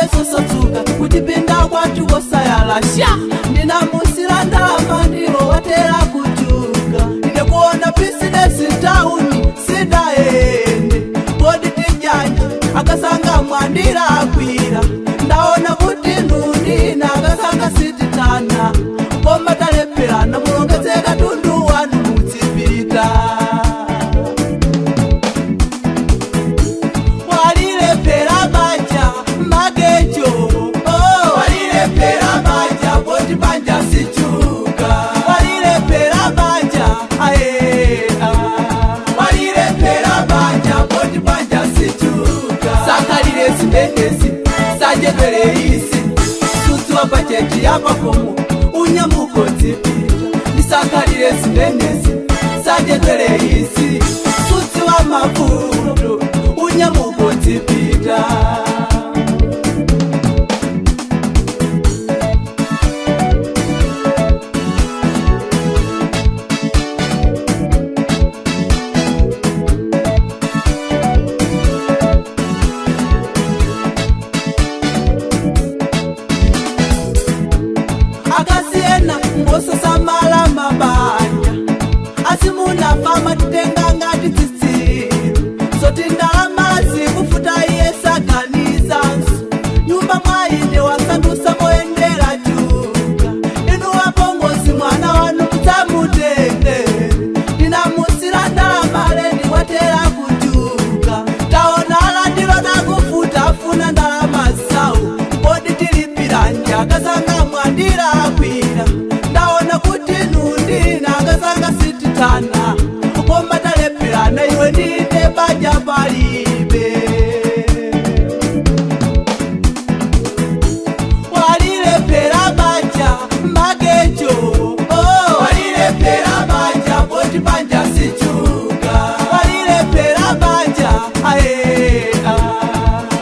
sosotsuka kutipinda kwatu kosayalasha ndina musila ndalama ndilo watera kuchuka ine kuona bizinesi tauni sidaende kodi tijanja akasanga mwandira akwira ndaona kuti ndundina akasanga sititana koma talepelana mulongezeka tundu wanu mutsipita walilepera banja magejo walilepera banja poti banja sichuka walilepera banja walilepera banja poti banja sichuka sakalile sibenesi sajedwele isi sutu wa bajeti yapakomo unyamuko zipita nisakalile sibenesi sajedwele isi sutu wa mafundo unyamuko zipita akasiena ngoso samala mabanya asimuna fama titenga ngati tsitsiro soti ndalamazi kufuta iye saganizanso nyumba mwaine wasandusa moyendera chuka inu wapongozi mwana wanu mutsamutendere ndinamusira ndalamale ndiwatera kuchuka taona alandiro nakufuta afuna ndalama zawo kodi tilipiranja akasanga mwandira akwira ndaona kuti nundina akasanga sititana koma talepelana iwe ndine banja palibe walilepera banja magejo walilepera banja poti banja sichuka walilepera banja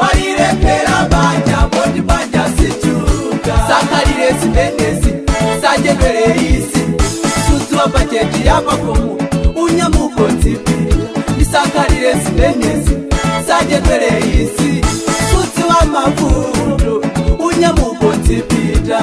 walilepera banja poti banja sichuka sakalile sibenesi sajedwele isi sutu wa bajeti yapakomo unyamuko zipita nisakalile sibenesi sajedwele isi sutu wa mafundo unyamuko zipita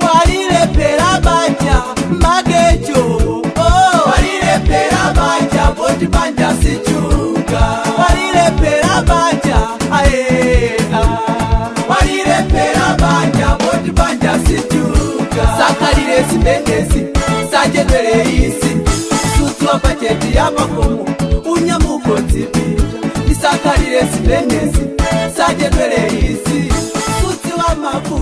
walilepera banja magejo walilepera banja poti banja sichuka walilepera banja walilepera banja poti banja sichuka sakalile sibenesi sajedwele isi sutu wa bajeti yapakomo unyamuko zipita nisakalile sibenesi sajedwele isi sutu wa mafu